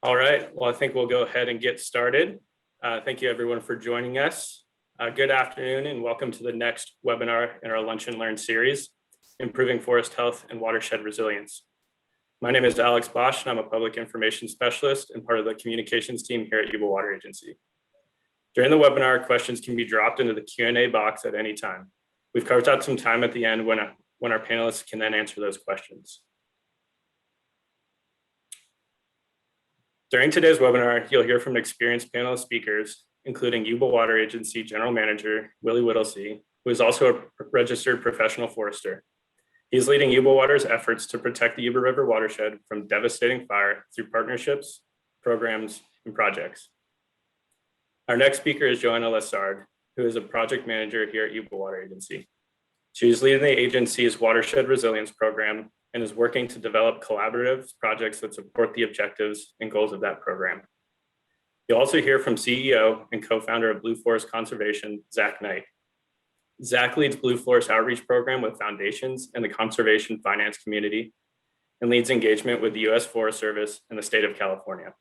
All right, well, I think we'll go ahead and get started. Thank you everyone for joining us. Good afternoon and welcome to the next webinar in our Lunch and Learn series, Improving Forest Health and Watershed Resilience. My name is Alex Bosch and I'm a public information specialist and part of the communications team here at Yuba Water Agency. During the webinar, questions can be dropped into the Q&A box at any time. We've carved out some time at the end when our panelists can then answer those questions. During today's webinar, you'll hear from experienced panel speakers, including Yuba Water Agency General Manager, Willie Whittlesey, who is also a registered professional forester. He's leading Yuba Water's efforts to protect the Yuba River watershed from devastating fire through partnerships, programs, and projects. Our next speaker is Joanna Lessard, who is a project manager here at Yuba Water Agency. She is leading the agency's Watershed Resilience Program and is working to develop collaborative projects that support the objectives and goals of that program. You'll also hear from CEO and co-founder of Blue Forest Conservation, Zach Knight. Zach leads Blue Forest outreach program with foundations and the conservation finance community and leads engagement with the U.S. Forest Service and the state of California.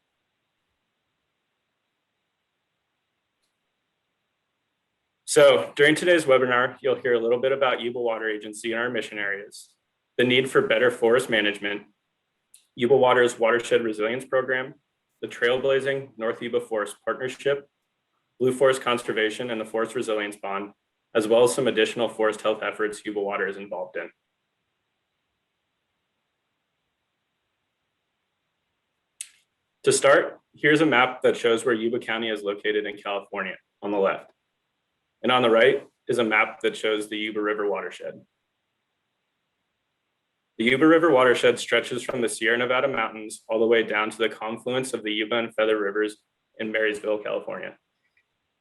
So during today's webinar, you'll hear a little bit about Yuba Water Agency and our mission areas, the need for better forest management, Yuba Water's Watershed Resilience Program, the Trailblazing North Yuba Forest Partnership, Blue Forest Conservation and the Forest Resilience Bond, as well as some additional forest health efforts Yuba Water is involved in. To start, here's a map that shows where Yuba County is located in California on the left. And on the right is a map that shows the Yuba River watershed. The Yuba River watershed stretches from the Sierra Nevada mountains all the way down to the confluence of the Yuba and Feather Rivers in Marysville, California.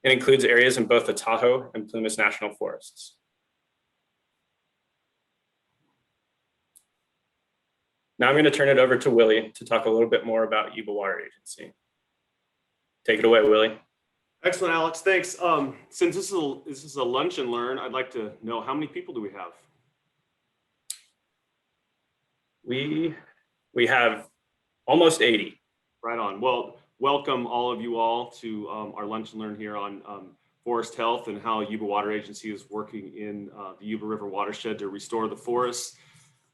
It includes areas in both the Tahoe and Plumas National Forests. Now I'm going to turn it over to Willie to talk a little bit more about Yuba Water Agency. Take it away, Willie. Excellent, Alex. Thanks. Since this is a lunch and learn, I'd like to know how many people do we have? We have almost 80. Right on. Well, welcome all of you all to our lunch and learn here on forest health and how Yuba Water Agency is working in the Yuba River watershed to restore the forests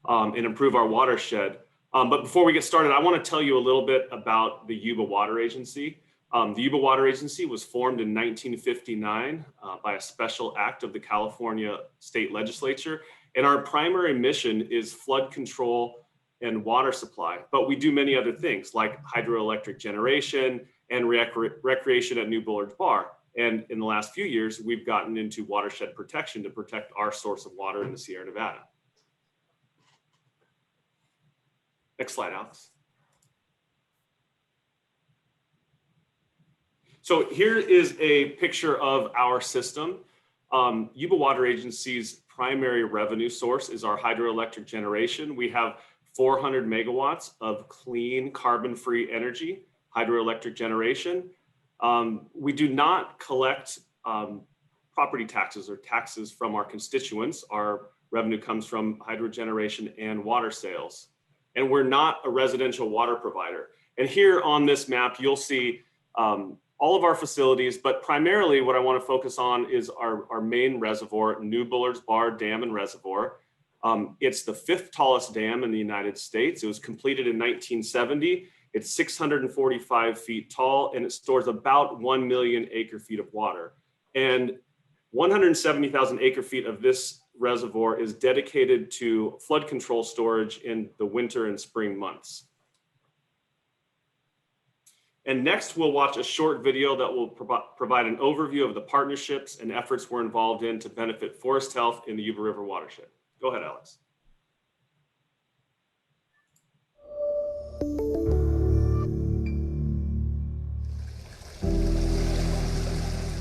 and improve our watershed. But before we get started, I want to tell you a little bit about the Yuba Water Agency. The Yuba Water Agency was formed in 1959 by a special act of the California State Legislature. And our primary mission is flood control and water supply. But we do many other things like hydroelectric generation and recreation at New Bullard's Bar. And in the last few years, we've gotten into watershed protection to protect our source of water in the Sierra Nevada. Next slide, Alex. So here is a picture of our system. Yuba Water Agency's primary revenue source is our hydroelectric generation. We have 400 megawatts of clean carbon-free energy, hydroelectric generation. We do not collect property taxes or taxes from our constituents. Our revenue comes from hydro generation and water sales. And we're not a residential water provider. And here on this map, you'll see all of our facilities, but primarily what I want to focus on is our main reservoir, New Bullard's Bar Dam and Reservoir. It's the 5th tallest dam in the United States. It was completed in 1970. It's 645 feet tall and it stores about 1 million acre feet of water. And 170,000 acre feet of this reservoir is dedicated to flood control storage in the winter and spring months. And next, we'll watch a short video that will provide an overview of the partnerships and efforts we're involved in to benefit forest health in the Yuba River watershed. Go ahead, Alex.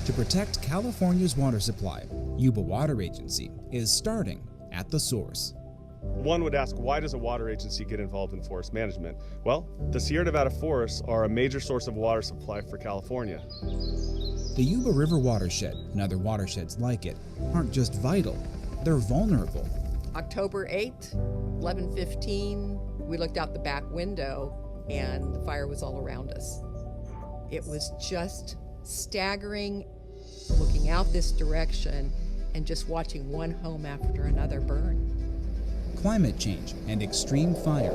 To protect California's water supply, Yuba Water Agency is starting at the source. One would ask, why does a water agency get involved in forest management? Well, the Sierra Nevada forests are a major source of water supply for California. The Yuba River watershed and other watersheds like it aren't just vital, they're vulnerable. October 8th, 11:15, we looked out the back window. and the fire was all around us. It was just staggering, looking out this direction and just watching one home after another burn. Climate change and extreme fire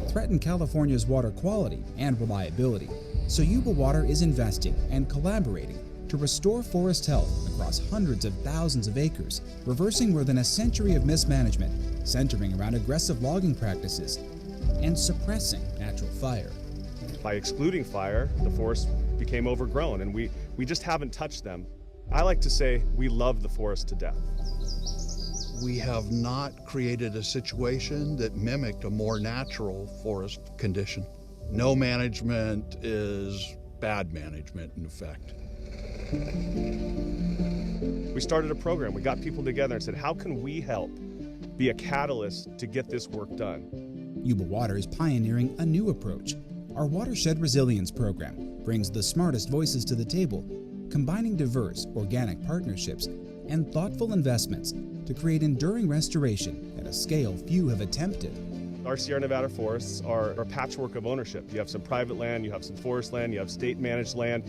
threaten California's water quality and reliability, so Yuba Water is investing and collaborating to restore forest health across hundreds of thousands of acres, reversing more than a century of mismanagement, centering around aggressive logging practices, and suppressing natural fire. By excluding fire, the forests became overgrown, and we just haven't touched them. I like to say we love the forest to death. We have not created a situation that mimicked a more natural forest condition. No management is bad management, in effect. We started a program. We got people together and said, how can we help be a catalyst to get this work done? Yuba Water is pioneering a new approach. Our Watershed Resilience Program brings the smartest voices to the table, combining diverse, organic partnerships and thoughtful investments to create enduring restoration at a scale few have attempted. Our Sierra Nevada forests are a patchwork of ownership. You have some private land, you have some forest land, you have state-managed land.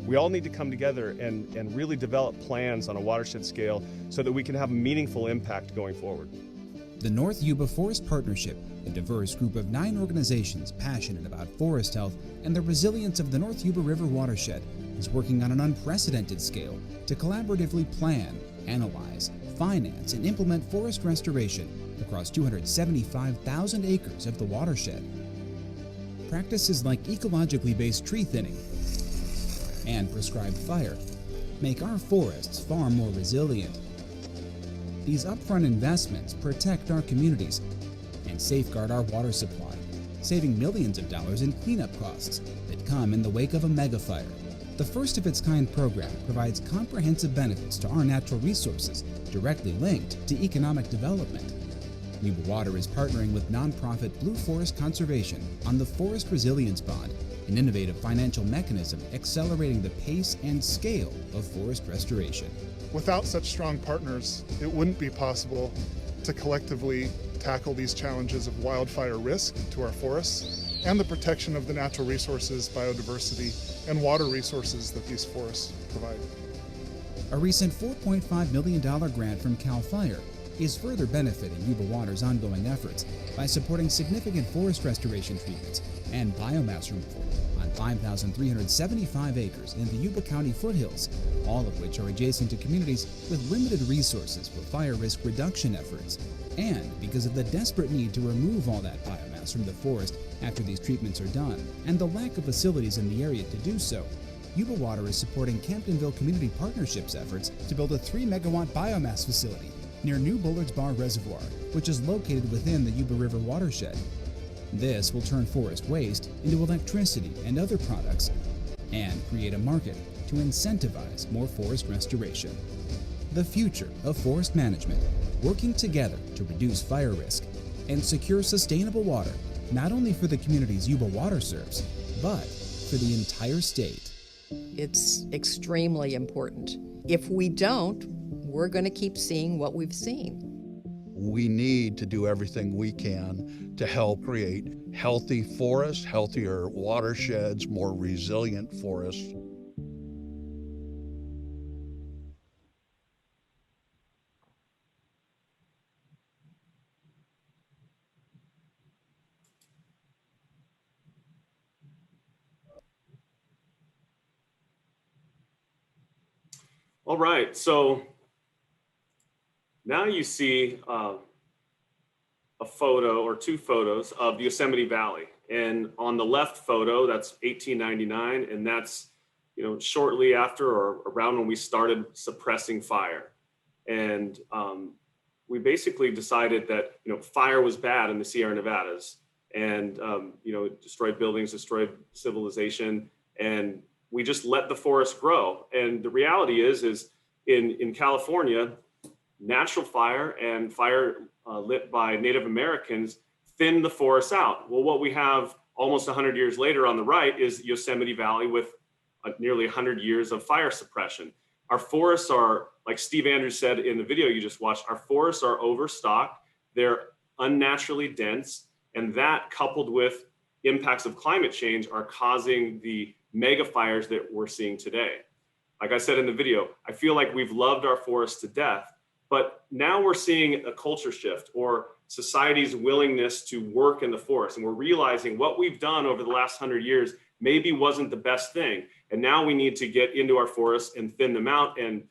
We all need to come together and really develop plans on a watershed scale so that we can have a meaningful impact going forward. The North Yuba Forest Partnership, a diverse group of 9 organizations passionate about forest health and the resilience of the North Yuba River watershed, is working on an unprecedented scale to collaboratively plan, analyze, finance, and implement forest restoration across 275,000 acres of the watershed. Practices like ecologically based tree thinning and prescribed fire make our forests far more resilient. These upfront investments protect our communities and safeguard our water supply, saving millions of dollars in cleanup costs that come in the wake of a megafire. The first-of-its-kind program provides comprehensive benefits to our natural resources directly linked to economic development. Yuba Water is partnering with nonprofit Blue Forest Conservation on the Forest Resilience Bond, an innovative financial mechanism accelerating the pace and scale of forest restoration. Without such strong partners, it wouldn't be possible to collectively tackle these challenges of wildfire risk to our forests and the protection of the natural resources, biodiversity, and water resources that these forests provide. A recent $4.5 million grant from CAL FIRE is further benefiting Yuba Water's ongoing efforts by supporting significant forest restoration treatments and biomass removal on 5,375 acres in the Yuba County foothills, all of which are adjacent to communities with limited resources for fire risk reduction efforts. And because of the desperate need to remove all that biomass from the forest after these treatments are done, and the lack of facilities in the area to do so, Yuba Water is supporting Camptonville Community Partnership's efforts to build a 3-megawatt biomass facility near New Bullards Bar Reservoir, which is located within the Yuba River watershed. This will turn forest waste into electricity and other products and create a market to incentivize more forest restoration. The future of forest management, working together to reduce fire risk and secure sustainable water, not only for the communities Yuba Water serves, but for the entire state. It's extremely important. If we don't, we're going to keep seeing what we've seen. We need to do everything we can to help create healthy forests, healthier watersheds, more resilient forests. All right, so now you see a photo or 2 photos of the Yosemite Valley. And on the left photo, that's 1899, and that's, shortly after or around when we started suppressing fire. And we basically decided that, fire was bad in the Sierra Nevadas, and, it destroyed buildings, destroyed civilization, and we just let the forest grow. And the reality is in California, natural fire and fire lit by Native Americans thin the forests out. Well, what we have almost 100 years later on the right is Yosemite Valley with nearly 100 years of fire suppression. Our forests are, like Steve Andrews said in the video you just watched, our forests are overstocked, they're unnaturally dense, and that coupled with impacts of climate change are causing the mega fires that we're seeing today. Like I said in the video, I feel like we've loved our forests to death, but now we're seeing a culture shift or society's willingness to work in the forest. And we're realizing what we've done over the last 100 years maybe wasn't the best thing. And now we need to get into our forests and thin them out and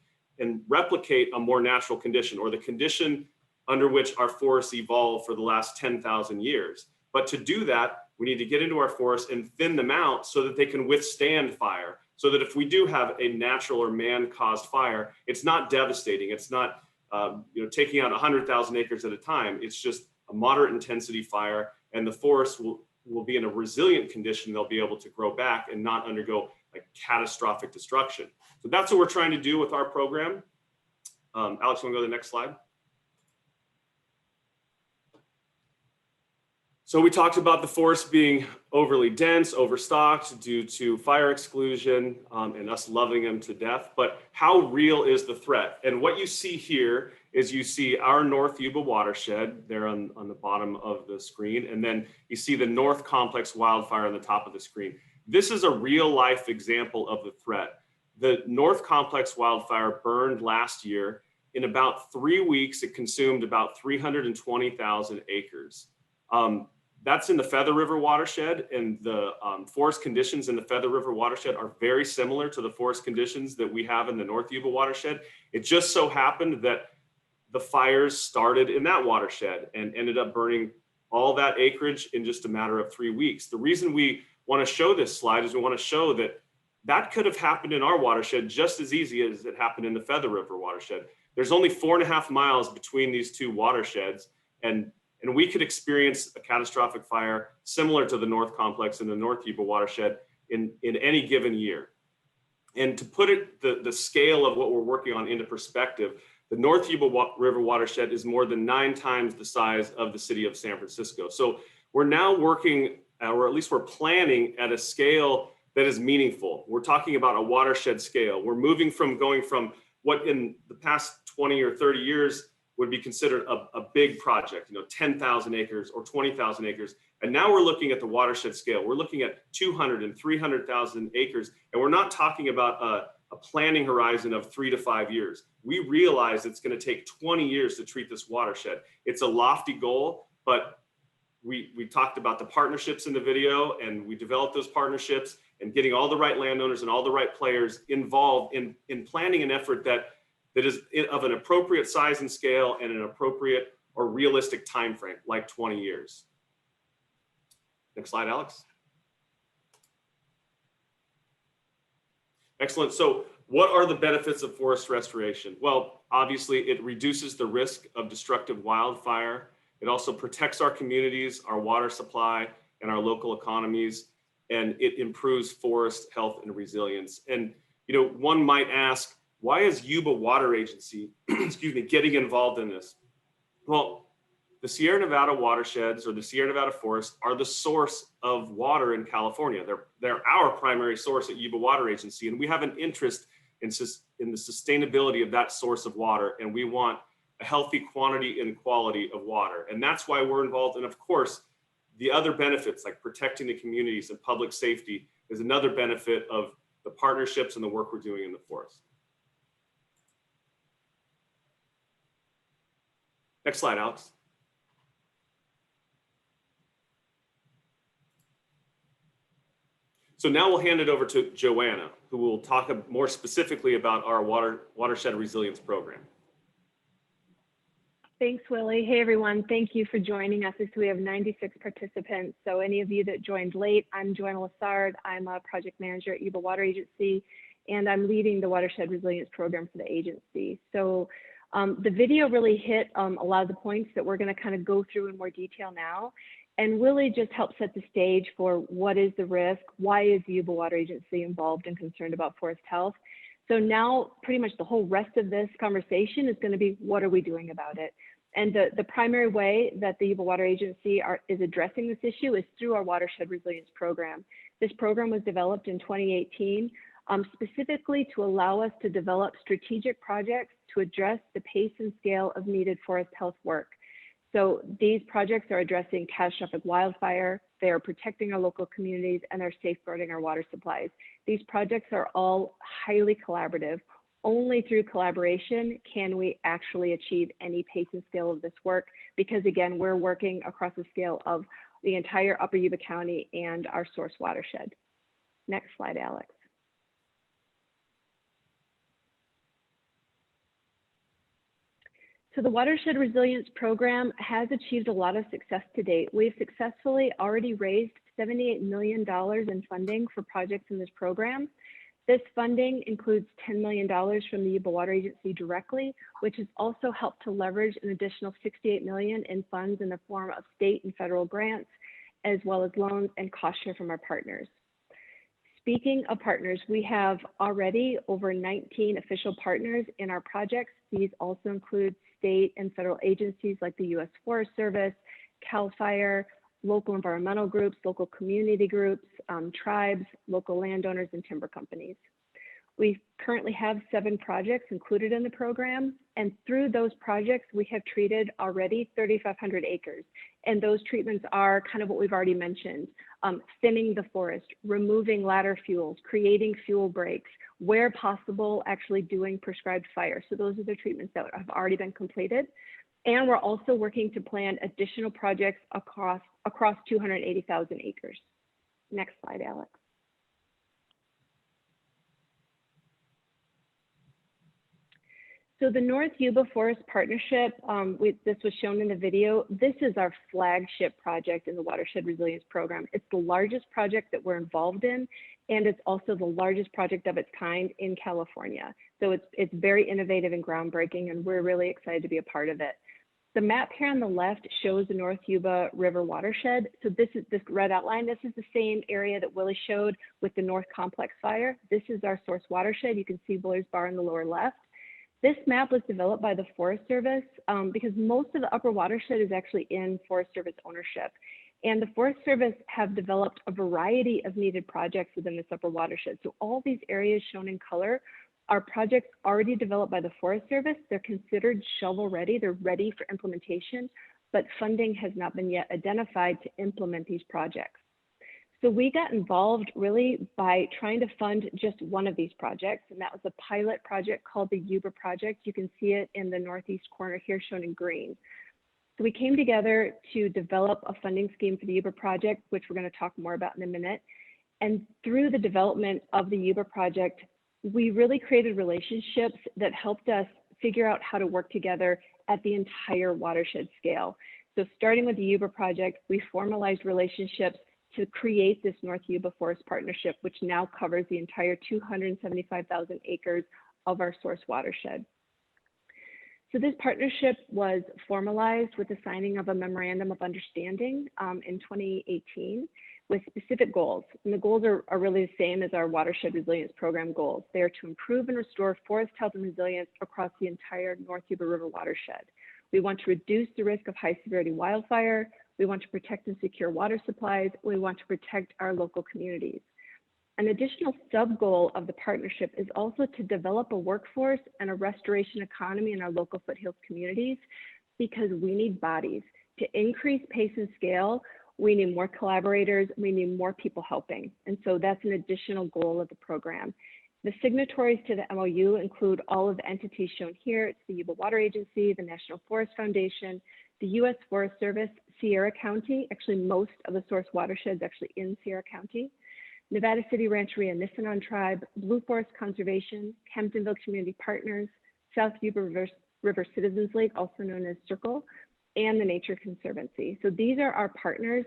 replicate a more natural condition, or the condition under which our forests evolved for the last 10,000 years. But to do that, we need to get into our forests and thin them out so that they can withstand fire. So that if we do have a natural or man-caused fire, it's not devastating. It's not taking out 100,000 acres at a time. It's just a moderate intensity fire, and the forest will be in a resilient condition. They'll be able to grow back and not undergo like catastrophic destruction. So that's what we're trying to do with our program. Alex, you want to go to the next slide? So we talked about the forest being overly dense, overstocked due to fire exclusion, and us loving them to death. But how real is the threat? And what you see here is you see our North Yuba watershed there on the bottom of the screen. And then you see the North Complex wildfire on the top of the screen. This is a real life example of the threat. The North Complex wildfire burned last year. In about 3 weeks, it consumed about 320,000 acres. That's in the Feather River watershed, and the forest conditions in the Feather River watershed are very similar to the forest conditions that we have in the North Yuba watershed. It just so happened that the fires started in that watershed and ended up burning all that acreage in just a matter of 3 weeks. The reason we want to show this slide is we want to show that that could have happened in our watershed just as easy as it happened in the Feather River watershed. There's only 4.5 miles between these two watersheds, and we could experience a catastrophic fire similar to the North Complex and the North Yuba watershed in any given year. And to put it, the scale of what we're working on into perspective, the North Yuba River watershed is more than 9 times the size of the city of San Francisco. So we're now working, or at least we're planning at a scale that is meaningful. We're talking about a watershed scale. We're moving from going from what in the past 20 or 30 years would be considered a big project, 10,000 acres or 20,000 acres. And now we're looking at the watershed scale. We're looking at 200 and 300,000 acres. And we're not talking about a planning horizon of 3 to 5 years. We realize it's going to take 20 years to treat this watershed. It's a lofty goal, but we talked about the partnerships in the video, and we developed those partnerships and getting all the right landowners and all the right players involved in planning an effort that is of an appropriate size and scale and an appropriate or realistic time frame, like 20 years. Next slide, Alex. Excellent. So what are the benefits of forest restoration? Well, obviously it reduces the risk of destructive wildfire. It also protects our communities, our water supply, and our local economies, and it improves forest health and resilience. And one might ask, why is Yuba Water Agency, getting involved in this? Well, the Sierra Nevada watersheds, or the Sierra Nevada forests, are the source of water in California. They're our primary source at Yuba Water Agency, and we have an interest in the sustainability of that source of water, and we want a healthy quantity and quality of water. And that's why we're involved. And of course, the other benefits like protecting the communities and public safety is another benefit of the partnerships and the work we're doing in the forest. Next slide, Alex. So now we'll hand it over to Joanna, who will talk more specifically about our Watershed Resilience Program. Thanks, Willie. Hey, everyone. Thank you for joining us. We have 96 participants. So any of you that joined late, I'm Joanna Lassard. I'm a project manager at Yuba Water Agency, and I'm leading the Watershed Resilience Program for the agency. So the video really hit a lot of the points that we're going to kind of go through in more detail now. And Willie just helped set the stage for what is the risk, why is the Yuba Water Agency involved and concerned about forest health. So now pretty much the whole rest of this conversation is going to be, what are we doing about it? And the primary way that the Yuba Water Agency is addressing this issue is through our Watershed Resilience Program. This program was developed in 2018 specifically to allow us to develop strategic projects to address the pace and scale of needed forest health work. So these projects are addressing catastrophic wildfire, they are protecting our local communities, and they're safeguarding our water supplies. These projects are all highly collaborative. Only through collaboration can we actually achieve any pace and scale of this work, because again, we're working across the scale of the entire Upper Yuba County and our source watershed. Next slide, Alex. So the Watershed Resilience Program has achieved a lot of success to date. We've successfully already raised $78 million in funding for projects in this program. This funding includes $10 million from the Yuba Water Agency directly, which has also helped to leverage an additional $68 million in funds in the form of state and federal grants, as well as loans and cost share from our partners. Speaking of partners, we have already over 19 official partners in our projects. These also include state and federal agencies like the U.S. Forest Service, CAL FIRE, local environmental groups, local community groups, tribes, local landowners, and timber companies. We currently have 7 projects included in the program, and through those projects, we have treated already 3,500 acres. And those treatments are kind of what we've already mentioned, thinning the forest, removing ladder fuels, creating fuel breaks, where possible, actually doing prescribed fire. So those are the treatments that have already been completed. And we're also working to plan additional projects across 280,000 acres. Next slide, Alex. So the North Yuba Forest Partnership, this was shown in the video. This is our flagship project in the Watershed Resilience Program. It's the largest project that we're involved in, and it's also the largest project of its kind in California. So it's very innovative and groundbreaking, and we're really excited to be a part of it. The map here on the left shows the North Yuba River watershed. So this red outline. This is the same area that Willie showed with the North Complex fire. This is our source watershed. You can see Buller's Bar in the lower left. This map was developed by the Forest Service because most of the upper watershed is actually in Forest Service ownership. And the Forest Service have developed a variety of needed projects within this upper watershed. So all these areas shown in color are projects already developed by the Forest Service. They're considered shovel ready. They're ready for implementation, but funding has not been yet identified to implement these projects. So we got involved really by trying to fund just one of these projects, and that was a pilot project called the Yuba Project. You can see it in the northeast corner here shown in green. So we came together to develop a funding scheme for the Yuba Project, which we're going to talk more about in a minute. And through the development of the Yuba Project, we really created relationships that helped us figure out how to work together at the entire watershed scale. So starting with the Yuba Project, we formalized relationships to create this North Yuba Forest Partnership, which now covers the entire 275,000 acres of our source watershed. So this partnership was formalized with the signing of a memorandum of understanding in 2018 with specific goals. And the goals are really the same as our Watershed Resilience Program goals. They are to improve and restore forest health and resilience across the entire North Yuba River watershed. We want to reduce the risk of high severity wildfire. We want to protect and secure water supplies. We want to protect our local communities. An additional sub-goal of the partnership is also to develop a workforce and a restoration economy in our local foothills communities, because we need bodies. To increase pace and scale, we need more collaborators, we need more people helping. And so that's an additional goal of the program. The signatories to the MOU include all of the entities shown here. It's the Yuba Water Agency, the National Forest Foundation, the U.S. Forest Service, Sierra County. Actually, most of the source watershed is actually in Sierra County. Nevada City Rancheria Nisenan Tribe, Blue Forest Conservation, Kemptonville Community Partners, South Yuba River Citizens League, also known as Circle, and the Nature Conservancy. So these are our partners.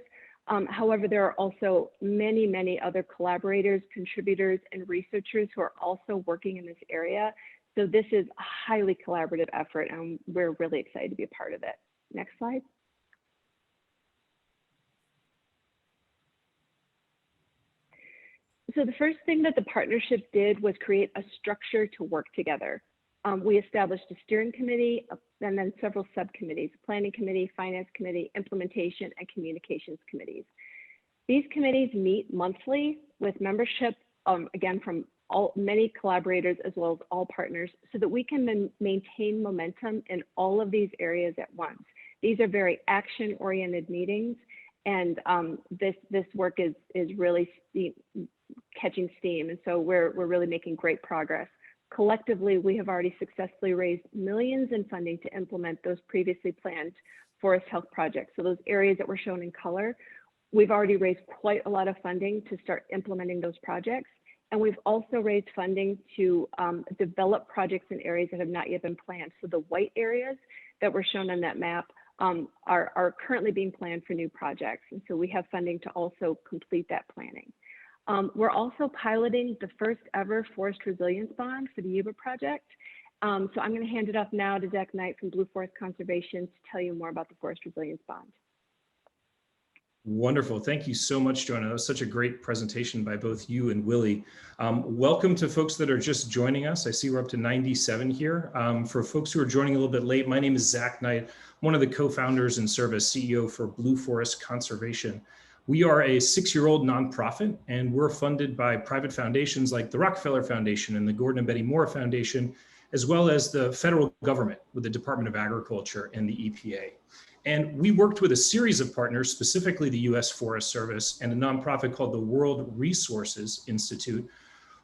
However, there are also many, many other collaborators, contributors, and researchers who are also working in this area. So this is a highly collaborative effort, and we're really excited to be a part of it. Next slide. So the first thing that the partnership did was create a structure to work together. We established a steering committee and then several subcommittees: planning committee, finance committee, implementation, and communications committees. These committees meet monthly with membership, again, from many collaborators as well as all partners, so that we can maintain momentum in all of these areas at once. these are very action-oriented meetings, and this work is really catching steam, and so we're really making great progress. Collectively, we have already successfully raised millions in funding to implement those previously planned forest health projects. So those areas that were shown in color, we've already raised quite a lot of funding to start implementing those projects. And we've also raised funding to develop projects in areas that have not yet been planned. So the white areas that were shown on that map are currently being planned for new projects. And so we have funding to also complete that planning. We're also piloting the first ever forest resilience bond for the Yuba project. So I'm going to hand it off now to Zach Knight from Blue Forest Conservation to tell you more about the forest resilience bond. Wonderful. Thank you so much, Joanna. That was such a great presentation by both you and Willie. Welcome to folks that are just joining us. I see we're up to 97 here. For folks who are joining a little bit late, my name is Zach Knight, one of the co-founders and serve as CEO for Blue Forest Conservation. We are a 6-year-old nonprofit, and we're funded by private foundations like the Rockefeller Foundation and the Gordon and Betty Moore Foundation, as well as the federal government with the Department of Agriculture and the EPA. And we worked with a series of partners, specifically the U.S. Forest Service and a nonprofit called the World Resources Institute,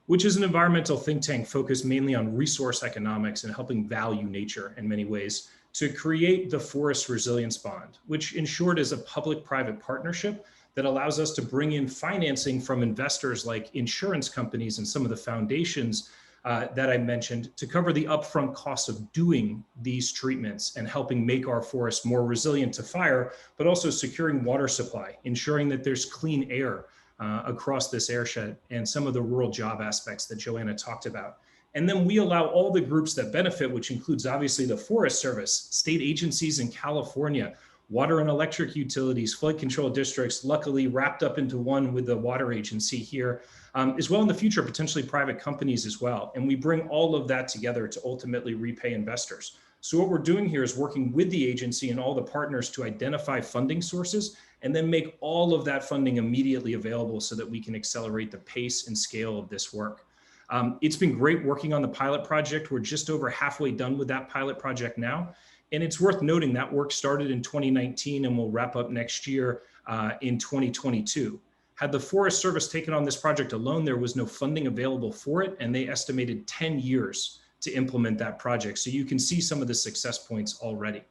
which is an environmental think tank focused mainly on resource economics and helping value nature in many ways, to create the Forest Resilience Bond, which in short is a public-private partnership that allows us to bring in financing from investors like insurance companies and some of the foundations that I mentioned to cover the upfront costs of doing these treatments and helping make our forests more resilient to fire, but also securing water supply, ensuring that there's clean air across this airshed and some of the rural job aspects that Joanna talked about. And then we allow all the groups that benefit, which includes obviously the Forest Service, state agencies in California, water and electric utilities, flood control districts, luckily wrapped up into one with the Water Agency here, as well in the future, potentially private companies as well. And we bring all of that together to ultimately repay investors. So what we're doing here is working with the agency and all the partners to identify funding sources and then make all of that funding immediately available so that we can accelerate the pace and scale of this work. It's been great working on the pilot project. We're just over halfway done with that pilot project now. And it's worth noting that work started in 2019 and will wrap up next year in 2022. Had the Forest Service taken on this project alone, there was no funding available for it, and they estimated 10 years to implement that project. So you can see some of the success points already.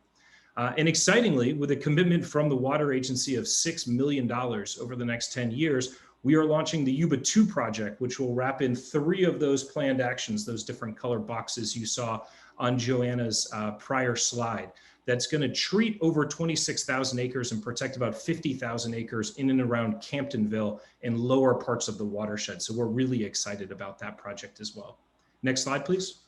And excitingly, with a commitment from the Water Agency of $6 million over the next 10 years, we are launching the Yuba 2 project, which will wrap in 3 of those planned actions, those different color boxes you saw on Joanna's prior slide. That's going to treat over 26,000 acres and protect about 50,000 acres in and around Camptonville and lower parts of the watershed. So we're really excited about that project as well. Next slide, please.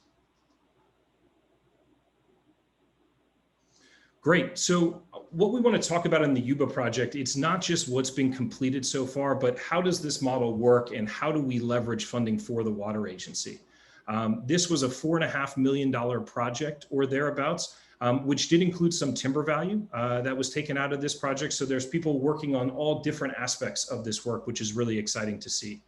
Great. So what we want to talk about in the Yuba project, it's not just what's been completed so far, but how does this model work and how do we leverage funding for the Water Agency? This was a $4.5 million project or thereabouts, which did include some timber value that was taken out of this project. So there's people working on all different aspects of this work, which is really exciting to see.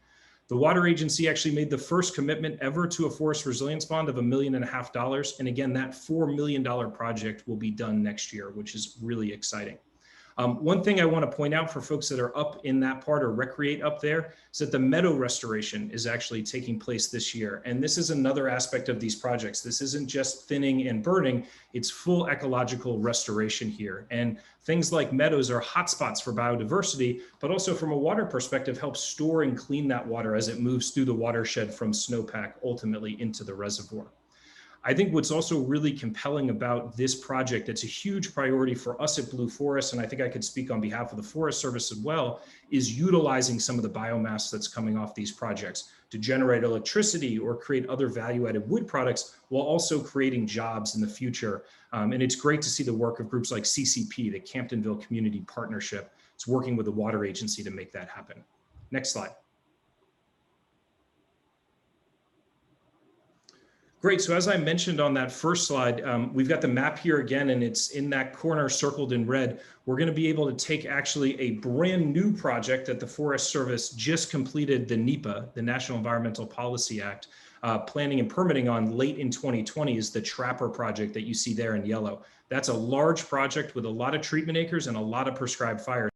The Water Agency actually made the first commitment ever to a forest resilience bond of $1.5 million. And again, that $4 million project will be done next year, which is really exciting. One thing I want to point out for folks that are up in that part or recreate up there is that the meadow restoration is actually taking place this year. And this is another aspect of these projects. This isn't just thinning and burning, it's full ecological restoration here. And things like meadows are hotspots for biodiversity, but also from a water perspective, help store and clean that water as it moves through the watershed from snowpack ultimately into the reservoir. I think what's also really compelling about this project, it's a huge priority for us at Blue Forest, and I think I could speak on behalf of the Forest Service as well, is utilizing some of the biomass that's coming off these projects to generate electricity or create other value-added wood products while also creating jobs in the future. And it's great to see the work of groups like CCP, the Camptonville Community Partnership. It's working with the Water Agency to make that happen. Next slide. Great. So as I mentioned on that first slide, we've got the map here again, and it's in that corner circled in red. We're going to be able to take actually a brand new project that the Forest Service just completed, the NEPA, the National Environmental Policy Act, planning and permitting on late in 2020 is the Trapper project that you see there in yellow. That's a large project with a lot of treatment acres and a lot of prescribed fires.